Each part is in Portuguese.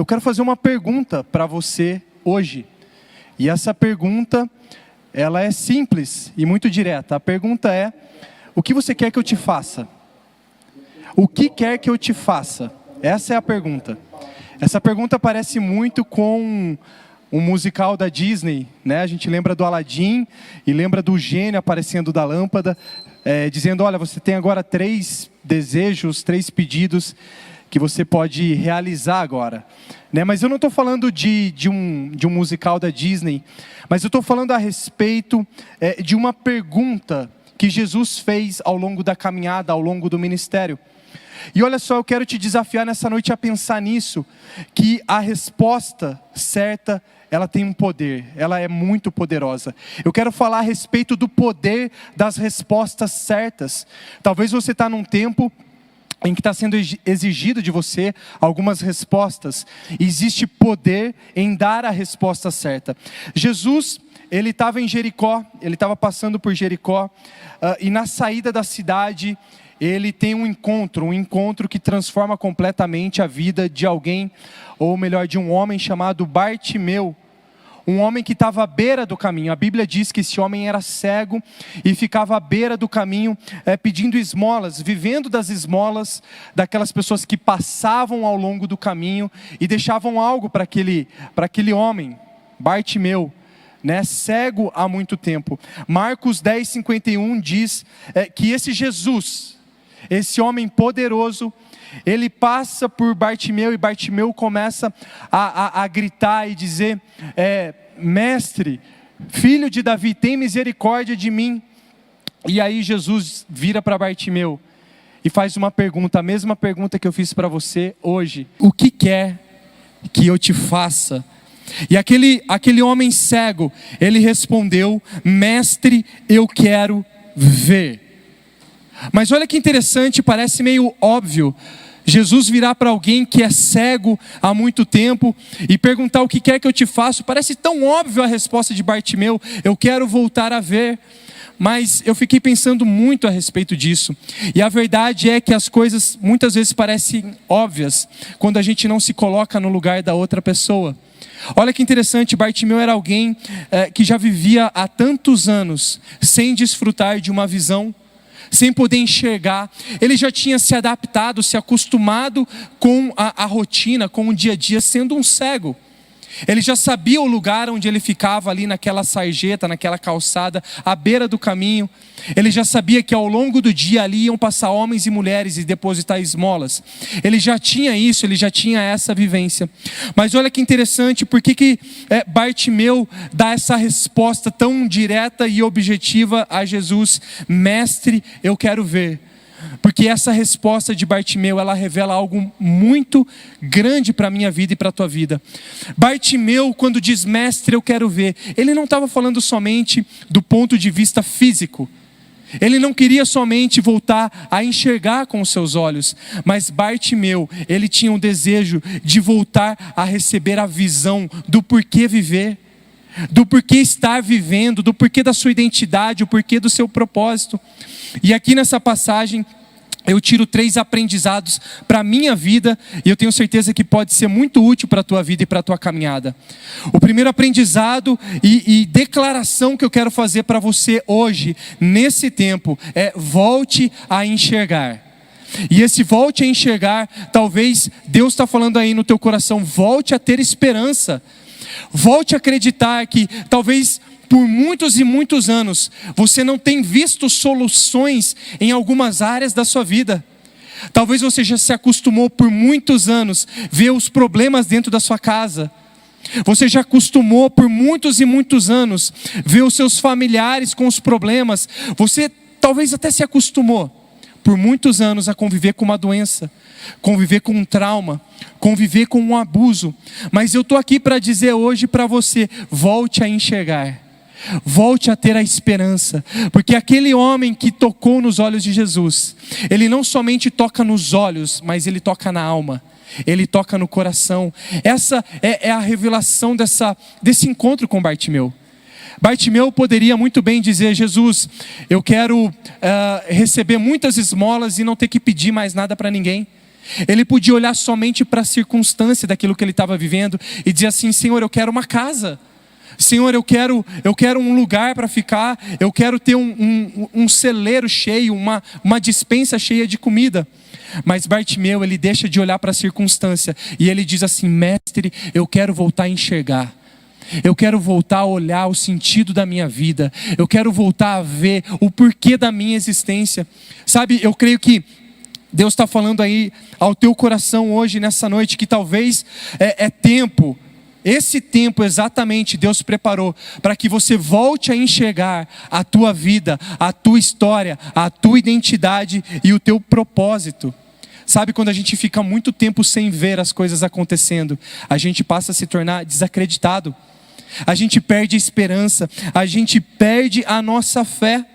eu quero fazer uma pergunta para você hoje. E essa pergunta, ela é simples e muito direta. A pergunta é: o que você quer que eu te faça? O que quer que eu te faça? Essa é a pergunta. Essa pergunta parece muito com um musical da Disney, né? A gente lembra do Aladim e lembra do gênio aparecendo da lâmpada, dizendo: olha, você tem agora 3 desejos, 3 pedidos que você pode realizar agora, né? Mas eu não estou falando de um musical da Disney, mas eu estou falando a respeito de uma pergunta que Jesus fez ao longo da caminhada, ao longo do ministério. E olha só, eu quero te desafiar nessa noite a pensar nisso, que a resposta certa, ela tem um poder, ela é muito poderosa. Eu quero falar a respeito do poder das respostas certas. Talvez você está num tempo em que está sendo exigido de você algumas respostas. Existe poder em dar a resposta certa. Jesus, ele estava em Jericó, ele estava passando por Jericó, e na saída da cidade, ele tem um encontro que transforma completamente a vida de alguém, ou melhor, de um homem chamado Bartimeu. Um homem que estava à beira do caminho. A Bíblia diz que esse homem era cego e ficava à beira do caminho pedindo esmolas, vivendo das esmolas daquelas pessoas que passavam ao longo do caminho e deixavam algo para aquele homem, Bartimeu, né, cego há muito tempo. Marcos 10:51 diz que esse Jesus, esse homem poderoso, ele passa por Bartimeu e Bartimeu começa a gritar e dizer: mestre, filho de Davi, tem misericórdia de mim. E aí Jesus vira para Bartimeu e faz uma pergunta, a mesma pergunta que eu fiz para você hoje: o que quer que eu te faça? E aquele homem cego, ele respondeu: mestre, eu quero ver. Mas olha que interessante, parece meio óbvio Jesus virar para alguém que é cego há muito tempo e perguntar: o que quer que eu te faça? Parece tão óbvio a resposta de Bartimeu: eu quero voltar a ver. Mas eu fiquei pensando muito a respeito disso. E a verdade é que as coisas muitas vezes parecem óbvias quando a gente não se coloca no lugar da outra pessoa. Olha que interessante, Bartimeu era alguém que já vivia há tantos anos sem desfrutar de uma visão, sem poder enxergar. Ele já tinha se adaptado, se acostumado com a rotina, com o dia a dia, sendo um cego. Ele já sabia o lugar onde ele ficava ali naquela sarjeta, naquela calçada, à beira do caminho. Ele já sabia que ao longo do dia ali iam passar homens e mulheres e depositar esmolas. Ele já tinha isso, ele já tinha essa vivência. Mas olha que interessante, por que Bartimeu dá essa resposta tão direta e objetiva a Jesus: mestre, eu quero ver. Porque essa resposta de Bartimeu, ela revela algo muito grande para a minha vida e para a tua vida. Bartimeu, quando diz mestre, eu quero ver, ele não estava falando somente do ponto de vista físico. Ele não queria somente voltar a enxergar com os seus olhos, mas Bartimeu, ele tinha um desejo de voltar a receber a visão do porquê viver, do porquê estar vivendo, do porquê da sua identidade, o porquê do seu propósito. E aqui nessa passagem eu tiro 3 aprendizados para a minha vida, e eu tenho certeza que pode ser muito útil para a tua vida e para a tua caminhada. O primeiro aprendizado e declaração que eu quero fazer para você hoje, nesse tempo, é: volte a enxergar. E esse volte a enxergar, talvez Deus está falando aí no teu coração: volte a ter esperança. Volte a acreditar que talvez por muitos e muitos anos você não tem visto soluções em algumas áreas da sua vida. Talvez você já se acostumou por muitos anos ver os problemas dentro da sua casa. Você já acostumou por muitos e muitos anos ver os seus familiares com os problemas. Você talvez até se acostumou por muitos anos a conviver com uma doença, conviver com um trauma, conviver com um abuso. Mas eu estou aqui para dizer hoje para você: volte a enxergar. Volte a ter a esperança, porque aquele homem que tocou nos olhos de Jesus, ele não somente toca nos olhos, mas ele toca na alma, ele toca no coração. Essa é a revelação desse encontro com Bartimeu. Bartimeu poderia muito bem dizer: Jesus, eu quero receber muitas esmolas e não ter que pedir mais nada para ninguém. Ele podia olhar somente para a circunstância daquilo que ele estava vivendo e dizer assim: Senhor, eu quero uma casa. Senhor, eu quero um lugar para ficar. Eu quero ter um celeiro cheio, uma despensa cheia de comida. Mas Bartimeu, ele deixa de olhar para a circunstância e ele diz assim: Mestre, eu quero voltar a enxergar. Eu quero voltar a olhar o sentido da minha vida. Eu quero voltar a ver o porquê da minha existência. Sabe, eu creio que Deus está falando aí ao teu coração hoje, nessa noite, que talvez é tempo. Esse tempo exatamente Deus preparou para que você volte a enxergar a tua vida, a tua história, a tua identidade e o teu propósito. Sabe, quando a gente fica muito tempo sem ver as coisas acontecendo, a gente passa a se tornar desacreditado. A gente perde a esperança, a gente perde a nossa fé.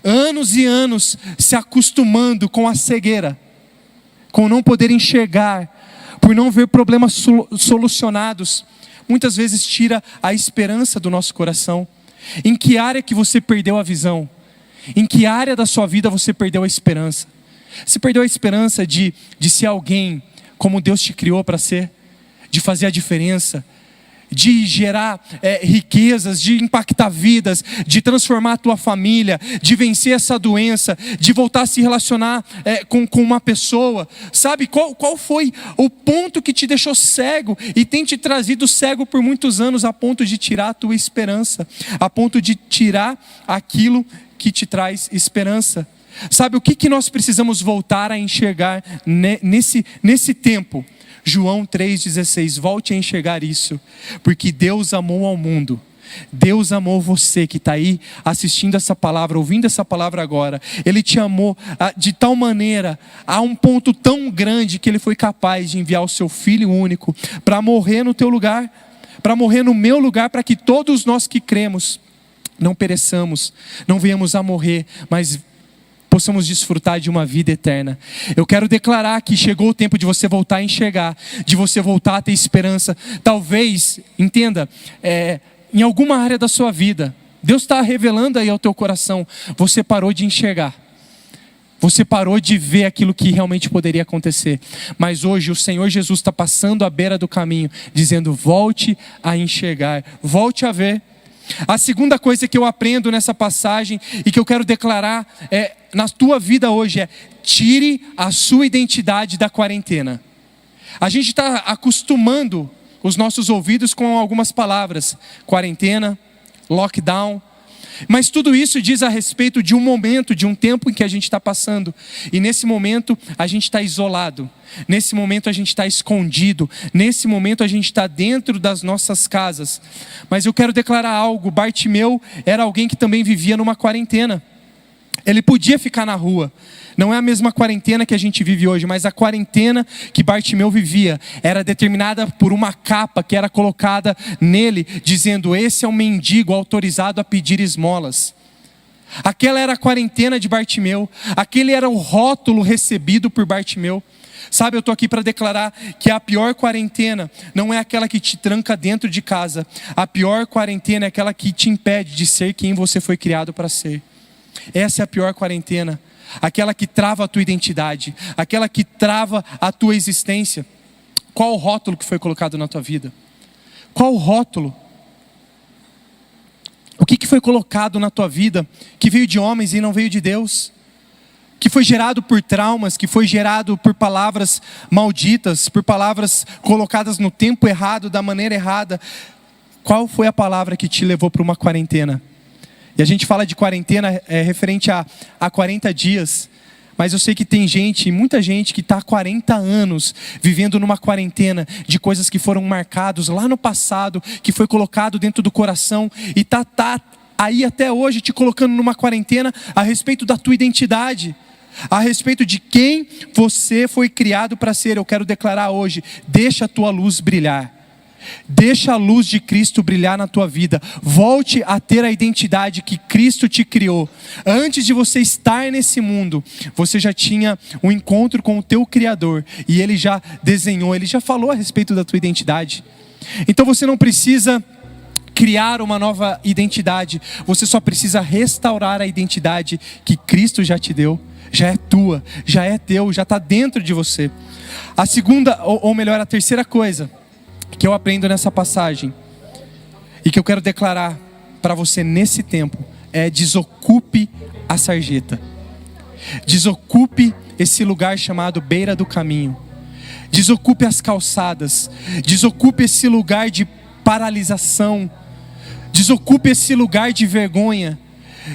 Anos e anos se acostumando com a cegueira, com não poder enxergar, por não ver problemas solucionados, muitas vezes tira a esperança do nosso coração. Em que área que você perdeu a visão? Em que área da sua vida você perdeu a esperança? Você perdeu a esperança de ser alguém como Deus te criou para ser? De fazer a diferença? De gerar riquezas, de impactar vidas, de transformar a tua família, de vencer essa doença, de voltar a se relacionar com uma pessoa. Sabe, qual foi o ponto que te deixou cego e tem te trazido cego por muitos anos, a ponto de tirar a tua esperança, a ponto de tirar aquilo que te traz esperança? Sabe, o que nós precisamos voltar a enxergar nesse tempo? João 3,16, volte a enxergar isso, porque Deus amou ao mundo, Deus amou você que está aí assistindo essa palavra, ouvindo essa palavra agora. Ele te amou de tal maneira, a um ponto tão grande, que Ele foi capaz de enviar o seu Filho único para morrer no teu lugar, para morrer no meu lugar, para que todos nós que cremos não pereçamos, não venhamos a morrer, mas possamos desfrutar de uma vida eterna. Eu quero declarar que chegou o tempo de você voltar a enxergar, de você voltar a ter esperança. Talvez, entenda, em alguma área da sua vida, Deus está revelando aí ao teu coração, você parou de enxergar. Você parou de ver aquilo que realmente poderia acontecer. Mas hoje o Senhor Jesus está passando à beira do caminho, dizendo: volte a enxergar, volte a ver. A segunda coisa que eu aprendo nessa passagem e que eu quero declarar na tua vida hoje é: tire a sua identidade da quarentena. A gente está acostumando os nossos ouvidos com algumas palavras: quarentena, lockdown. Mas tudo isso diz a respeito de um momento, de um tempo em que a gente está passando. E nesse momento a gente está isolado. Nesse momento a gente está escondido. Nesse momento a gente está dentro das nossas casas. Mas eu quero declarar algo: Bartimeu era alguém que também vivia numa quarentena. Ele podia ficar na rua. Não é a mesma quarentena que a gente vive hoje, mas a quarentena que Bartimeu vivia era determinada por uma capa que era colocada nele, dizendo: esse é um mendigo autorizado a pedir esmolas. Aquela era a quarentena de Bartimeu. Aquele era o rótulo recebido por Bartimeu. Sabe, eu estou aqui para declarar que a pior quarentena não é aquela que te tranca dentro de casa. A pior quarentena é aquela que te impede de ser quem você foi criado para ser. Essa é a pior quarentena. Aquela que trava a tua identidade, aquela que trava a tua existência. Qual o rótulo que foi colocado na tua vida? Qual o rótulo? O que foi colocado na tua vida que veio de homens e não veio de Deus? Que foi gerado por traumas, que foi gerado por palavras malditas, por palavras colocadas no tempo errado, da maneira errada. Qual foi a palavra que te levou para uma quarentena? E a gente fala de quarentena referente a 40 dias. Mas eu sei que tem gente, muita gente que está há 40 anos vivendo numa quarentena de coisas que foram marcadas lá no passado, que foi colocado dentro do coração e está aí até hoje te colocando numa quarentena a respeito da tua identidade, a respeito de quem você foi criado para ser. Eu quero declarar hoje: deixa a tua luz brilhar. Deixa a luz de Cristo brilhar na tua vida. Volte a ter a identidade que Cristo te criou. Antes de você estar nesse mundo, você já tinha um encontro com o teu Criador. E Ele já desenhou, Ele já falou a respeito da tua identidade. Então você não precisa criar uma nova identidade. Você só precisa restaurar a identidade que Cristo já te deu. já é tua, já é teu, já está dentro de você. A segunda, ou melhor, a terceira coisa que eu aprendo nessa passagem e que eu quero declarar para você nesse tempo é: desocupe a sarjeta. Desocupe esse lugar chamado beira do caminho. Desocupe as calçadas. Desocupe esse lugar de paralisação. Desocupe esse lugar de vergonha.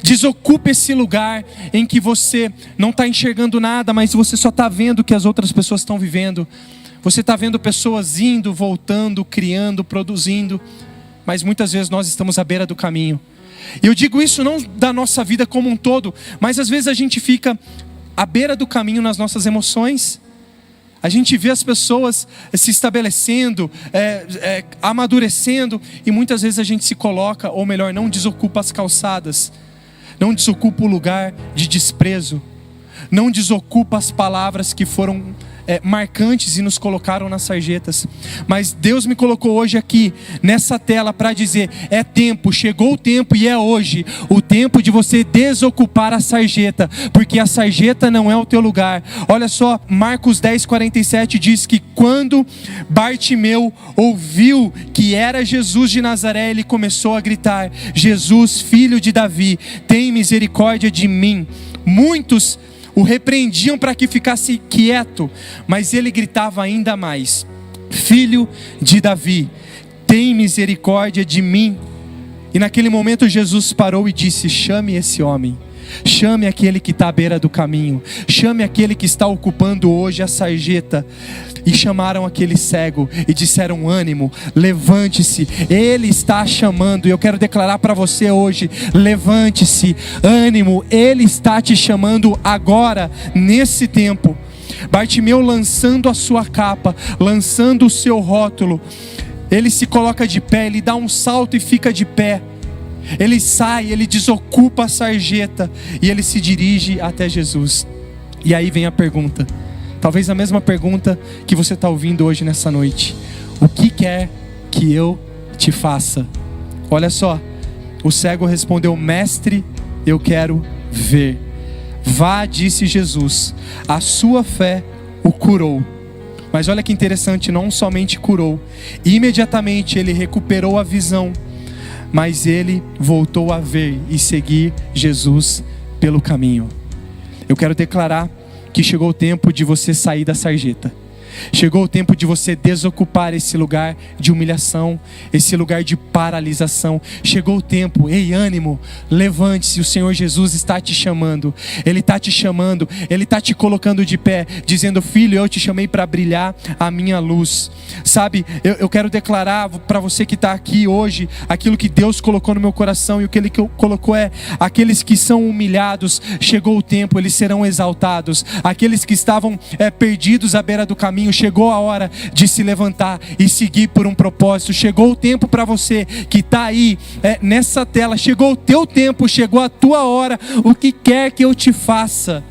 Desocupe esse lugar em que você não está enxergando nada, mas você só está vendo o que as outras pessoas estão vivendo. Você está vendo pessoas indo, voltando, criando, produzindo, mas muitas vezes nós estamos à beira do caminho. E eu digo isso não da nossa vida como um todo, mas às vezes a gente fica à beira do caminho nas nossas emoções. A gente vê as pessoas se estabelecendo, amadurecendo, e muitas vezes a gente se coloca, ou melhor, não desocupa as calçadas, não desocupa o lugar de desprezo, não desocupa as palavras que foram marcantes e nos colocaram nas sarjetas. Mas Deus me colocou hoje aqui nessa tela para dizer: é tempo, chegou o tempo e é hoje o tempo de você desocupar a sarjeta, porque a sarjeta não é o teu lugar. Olha só, Marcos 10:47 diz que quando Bartimeu ouviu que era Jesus de Nazaré, ele começou a gritar: Jesus, filho de Davi, tem misericórdia de mim. Muitos o repreendiam para que ficasse quieto, mas ele gritava ainda mais: Filho de Davi, tem misericórdia de mim. E naquele momento Jesus parou e disse: chame esse homem. Chame aquele que está à beira do caminho. Chame aquele que está ocupando hoje a sarjeta. E chamaram aquele cego e disseram: ânimo, levante-se, ele está chamando. E eu quero declarar para você hoje: levante-se, ânimo, ele está te chamando agora, nesse tempo. Bartimeu, lançando a sua capa, lançando o seu rótulo, ele se coloca de pé, ele dá um salto e fica de pé. Ele sai, ele desocupa a sarjeta e ele se dirige até Jesus. E aí vem a pergunta, talvez a mesma pergunta que você está ouvindo hoje nessa noite: o que quer que eu te faça? Olha só, o cego respondeu: mestre, eu quero ver. Vá, disse Jesus, a sua fé o curou. Mas olha que interessante, não somente curou, imediatamente ele recuperou a visão, mas ele voltou a ver e seguir Jesus pelo caminho. Eu quero declarar que chegou o tempo de você sair da sarjeta. Chegou o tempo de você desocupar esse lugar de humilhação, esse lugar de paralisação. Chegou o tempo, ei, ânimo, levante-se, o Senhor Jesus está te chamando. Ele está te chamando, Ele está te colocando de pé, dizendo: filho, eu te chamei para brilhar a minha luz. Sabe, eu quero declarar para você que está aqui hoje, aquilo que Deus colocou no meu coração, e o que Ele colocou é: aqueles que são humilhados, chegou o tempo, eles serão exaltados. Aqueles que estavam perdidos à beira do caminho, chegou a hora de se levantar e seguir por um propósito. Chegou o tempo para você que está aí nessa tela, chegou o teu tempo, chegou a tua hora. O que quer que eu te faça?